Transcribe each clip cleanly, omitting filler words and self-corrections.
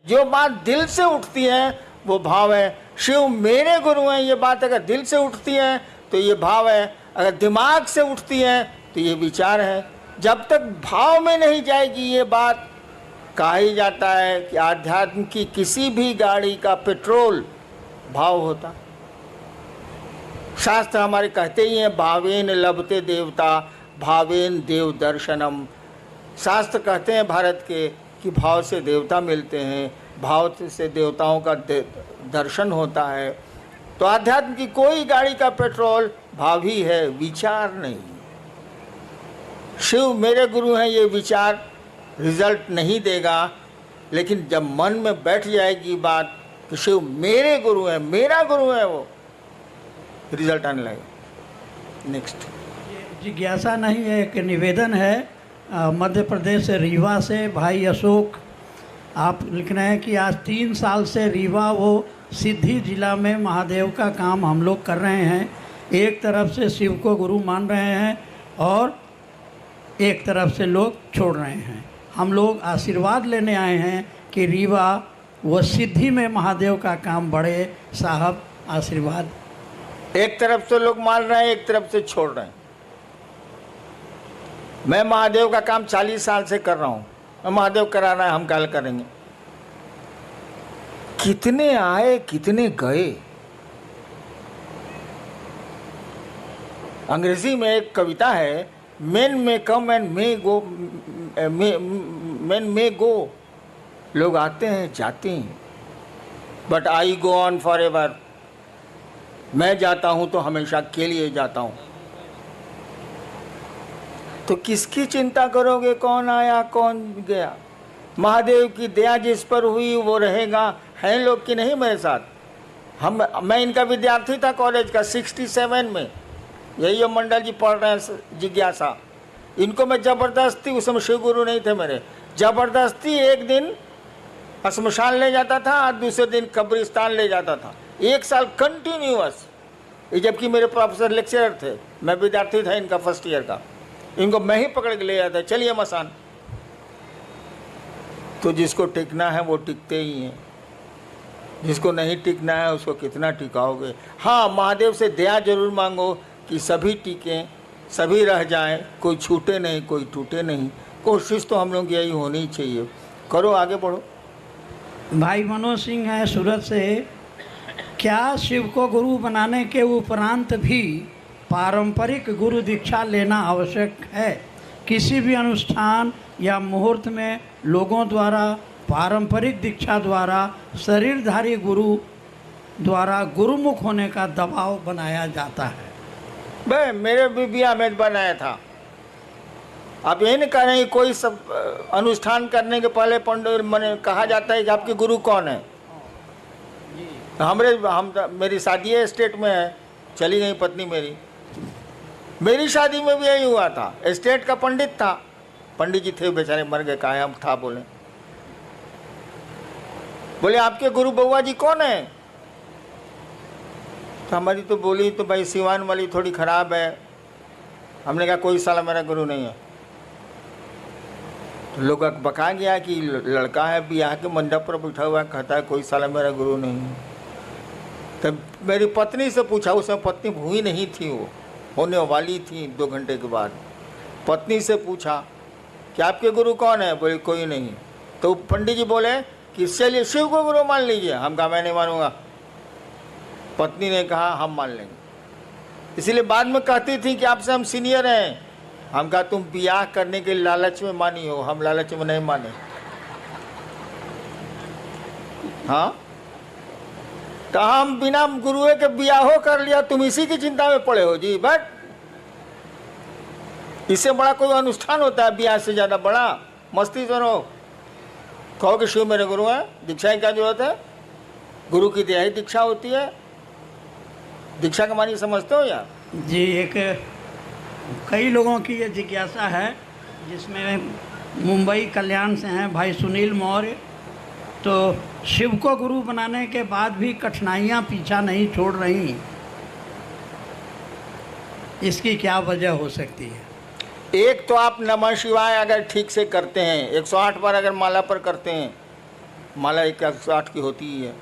जो बात दिल से उठती है वो भाव है। शिव मेरे गुरु हैं, ये बात अगर दिल से उठती है तो ये भाव है, अगर दिमाग से उठती है तो ये विचार है। जब तक भाव में नहीं जाएगी ये बात, कहा ही जाता है कि आध्यात्म की किसी भी गाड़ी का पेट्रोल भाव होता। शास्त्र हमारे कहते ही हैं, भावेन लभते देवता भावेन देव दर्शनम। शास्त्र कहते हैं भारत के कि भाव से देवता मिलते हैं, भाव से देवताओं का दर्शन होता है। तो आध्यात्म की कोई गाड़ी का पेट्रोल भाव ही है, विचार नहीं। शिव मेरे गुरु हैं, ये विचार रिजल्ट नहीं देगा, लेकिन जब मन में बैठ जाएगी बात कि शिव मेरे गुरु हैं, मेरा गुरु है, वो रिजल्ट आने लगेगा। नेक्स्ट जिज्ञासा नहीं है, एक निवेदन है। मध्य प्रदेश से रीवा से भाई अशोक आप लिख रहे हैं कि आज 3 साल से रीवा वो सिद्धि जिला में महादेव का काम हम लोग कर रहे हैं। एक तरफ से शिव को गुरु मान रहे हैं और एक तरफ से लोग छोड़ रहे हैं। हम लोग आशीर्वाद लेने आए हैं कि रीवा व सिद्धि में महादेव का काम बढ़े। साहब आशीर्वाद। एक तरफ से लोग मान रहे हैं, एक तरफ से छोड़ रहे हैं। मैं महादेव का काम 40 साल से कर रहा हूं। महादेव कराना है, हम कल करेंगे। कितने आए कितने गए। अंग्रेजी में एक कविता है, मेन में come and may go, main मे गो। लोग आते हैं जाते हैं, but I go on for ever. मैं जाता हूं तो हमेशा के लिए जाता हूं। तो किसकी चिंता करोगे, कौन आया कौन गया। महादेव की दया जिस पर हुई वो रहेगा। हैं लोग कि नहीं मेरे साथ। मैं इनका विद्यार्थी था कॉलेज का 67 में। यही मंडल जी पढ़ रहे हैं जिज्ञासा। इनको मैं ज़बरदस्ती, उस समय शिव गुरु नहीं थे मेरे, ज़बरदस्ती एक दिन शमशान ले जाता था और दूसरे दिन कब्रिस्तान ले जाता था। 1 साल कंटिन्यूअस। जबकि मेरे प्रोफेसर लेक्चरर थे, मैं विद्यार्थी था इनका फर्स्ट ईयर का। इनको मैं ही पकड़ के ले जाता, चलिए मसान। तो जिसको टिकना है वो टिकते ही हैं, जिसको नहीं टिकना है उसको कितना टिकाओगे। हाँ, महादेव से दया जरूर मांगो कि सभी टिकें, सभी रह जाएं, कोई छूटे नहीं, कोई टूटे नहीं। कोशिश तो हम लोग यही होनी चाहिए। करो, आगे बढ़ो। भाई मनोज सिंह है सूरत से। क्या शिव को गुरु बनाने के उपरांत भी पारंपरिक गुरु दीक्षा लेना आवश्यक है? किसी भी अनुष्ठान या मुहूर्त में लोगों द्वारा पारंपरिक दीक्षा द्वारा शरीरधारी गुरु द्वारा गुरुमुख होने का दबाव बनाया जाता है। भाई मेरे भी बिया में बनाया था। आप यही नहीं कह रहे हैं, कोई सब अनुष्ठान करने के पहले पंडित मैंने कहा जाता है कि आपके गुरु कौन है। मेरी शादी स्टेट में है, चली गई पत्नी मेरी शादी में भी यही हुआ था। स्टेट का पंडित था, पंडित जी थे बेचारे, मर गए, कहा हम था। बोले आपके गुरु बउआ जी कौन है? तो हमारी तो बोली तो भाई सिवान वाली थोड़ी खराब है। हमने कहा कोई साला मेरा गुरु नहीं है। तो लोग बका गया कि लड़का है ब्याह के मंडप पर बैठा हुआ, कहता है कोई साला मेरा गुरु नहीं है। तब मेरी पत्नी से पूछा, उसमें पत्नी हुई नहीं थी, वो होने वाली थी 2 घंटे के बाद। पत्नी से पूछा कि आपके गुरु कौन है? बोले कोई नहीं। तो पंडित जी बोले कि चलिए शिव को गुरु मान लीजिए। हम कहा मैं नहीं मानूंगा। पत्नी ने कहा हम मान लेंगे। इसीलिए बाद में कहती थी कि आपसे हम सीनियर हैं। हम कहा तुम ब्याह करने के लालच में मानी हो, हम लालच में नहीं माने। हाँ, तो हम बिना गुरुए के ब्याह कर लिया, तुम इसी की चिंता में पड़े हो जी। बट इससे बड़ा कोई अनुष्ठान होता है ब्याह से ज़्यादा बड़ा? मस्ती करो, कहो कि शिव मेरे गुरु हैं, दीक्षा की क्या जरूरत है? गुरु की दया ही दीक्षा होती है। दीक्षा का मानी समझते हो यार जी? एक कई लोगों की ये जिज्ञासा है, जिसमें मुंबई कल्याण से हैं भाई सुनील मौर्य। तो शिव को गुरु बनाने के बाद भी कठिनाइयाँ पीछा नहीं छोड़ रही, इसकी क्या वजह हो सकती है? एक तो आप नमः शिवाय अगर ठीक से करते हैं, 108 बार अगर माला पर करते हैं, माला 108 की होती ही है,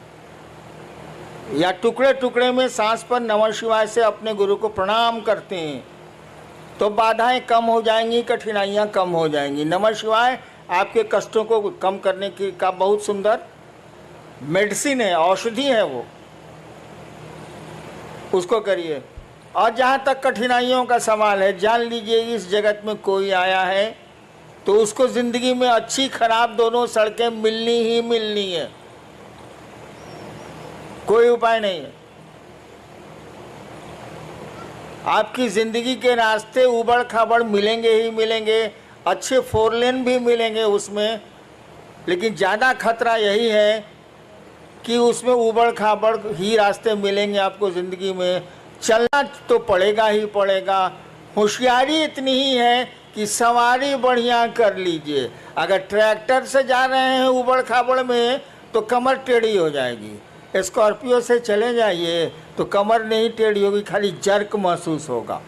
या टुकड़े टुकड़े में सांस पर नमः शिवाय से अपने गुरु को प्रणाम करते हैं तो बाधाएं कम हो जाएंगी, कठिनाइयां कम हो जाएंगी। नमः शिवाय आपके कष्टों को कम करने की का बहुत सुंदर मेडिसिन है, औषधि है वो, उसको करिए। और जहाँ तक कठिनाइयों का सवाल है, जान लीजिए इस जगत में कोई आया है तो उसको ज़िंदगी में अच्छी खराब दोनों सड़कें मिलनी ही मिलनी है, कोई उपाय नहीं है। आपकी ज़िंदगी के रास्ते उबड़ खाबड़ मिलेंगे ही मिलेंगे, अच्छे 4 लेन भी मिलेंगे उसमें, लेकिन ज़्यादा खतरा यही है कि उसमें उबड़ खाबड़ ही रास्ते मिलेंगे आपको ज़िंदगी में। चलना तो पड़ेगा ही पड़ेगा। होशियारी इतनी ही है कि सवारी बढ़िया कर लीजिए। अगर ट्रैक्टर से जा रहे हैं उबड़ खाबड़ में तो कमर टेढ़ी हो जाएगी। स्कॉर्पियो से चले जाइए तो कमर नहीं टेढ़ी होगी, खाली जर्क महसूस होगा।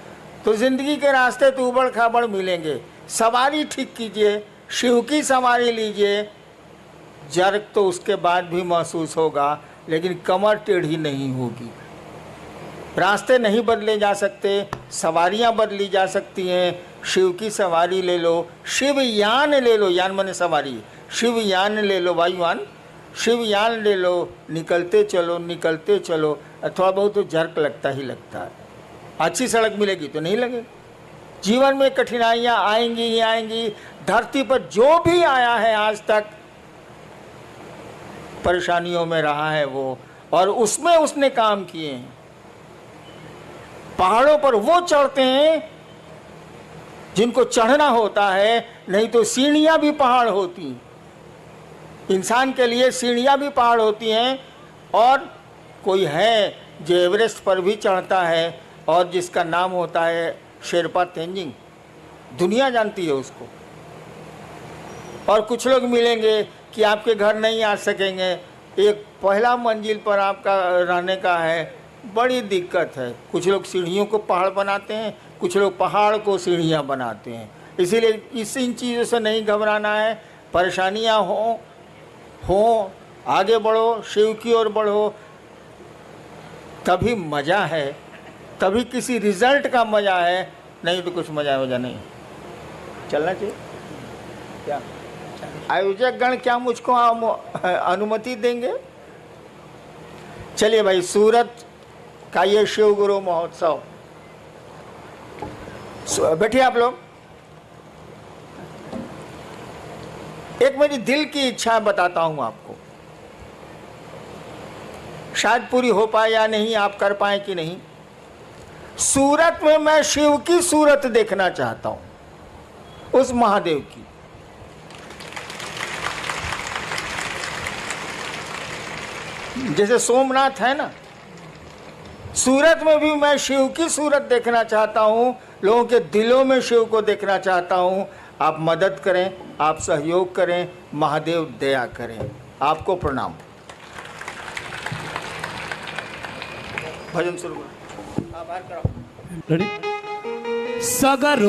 तो ज़िंदगी के रास्ते तो उबड़ खाबड़ मिलेंगे, सवारी ठीक कीजिए, शिव की सवारी लीजिए। जर्क तो उसके बाद भी महसूस होगा, लेकिन कमर टेढ़ी नहीं होगी। रास्ते नहीं बदले जा सकते, सवारियां बदली जा सकती हैं। शिव की सवारी ले लो, शिव यान ले लो, यान माने सवारी, शिव यान ले लो, वायुयान, शिव यान ले लो, निकलते चलो निकलते चलो। थोड़ा बहुत तो जर्क लगता ही लगता है, अच्छी सड़क मिलेगी तो नहीं लगेगी। जीवन में कठिनाइयाँ आएंगी ही आएंगी। धरती पर जो भी आया है आज तक परेशानियों में रहा है वो, और उसमें उसने काम किए हैं। पहाड़ों पर वो चढ़ते हैं जिनको चढ़ना होता है, नहीं तो सीढ़ियां भी पहाड़ होती हैं। इंसान के लिए सीढ़ियां भी पहाड़ होती हैं। और कोई है जो एवरेस्ट पर भी चढ़ता है और जिसका नाम होता है शेरपा तेंजिंग, दुनिया जानती है उसको। और कुछ लोग मिलेंगे कि आपके घर नहीं आ सकेंगे, एक पहला मंजिल पर आपका रहने का है, बड़ी दिक्कत है। कुछ लोग सीढ़ियों को पहाड़ बनाते हैं, कुछ लोग पहाड़ को सीढ़ियाँ बनाते हैं। इसीलिए इन चीज़ों से नहीं घबराना है। परेशानियाँ हो आगे बढ़ो, शिव की ओर बढ़ो, तभी मज़ा है, तभी किसी रिजल्ट का मज़ा है, नहीं तो कुछ मज़ा वजह नहीं। चलना चाहिए क्या? आयोजक गण क्या मुझको अनुमति देंगे? चलिए भाई, सूरत का ये शिव गुरु महोत्सव, बैठिए आप लोग। एक मेरी दिल की इच्छा बताता हूं आपको, शायद पूरी हो पाए या नहीं, आप कर पाए कि नहीं। सूरत में मैं शिव की सूरत देखना चाहता हूं, उस महादेव की। जैसे सोमनाथ है ना, सूरत में भी मैं शिव की सूरत देखना चाहता हूँ, लोगों के दिलों में शिव को देखना चाहता हूँ। आप मदद करें, आप सहयोग करें, महादेव दया करें। आपको प्रणाम। भजन शुरू करो, आभार करो। रेडी? सगर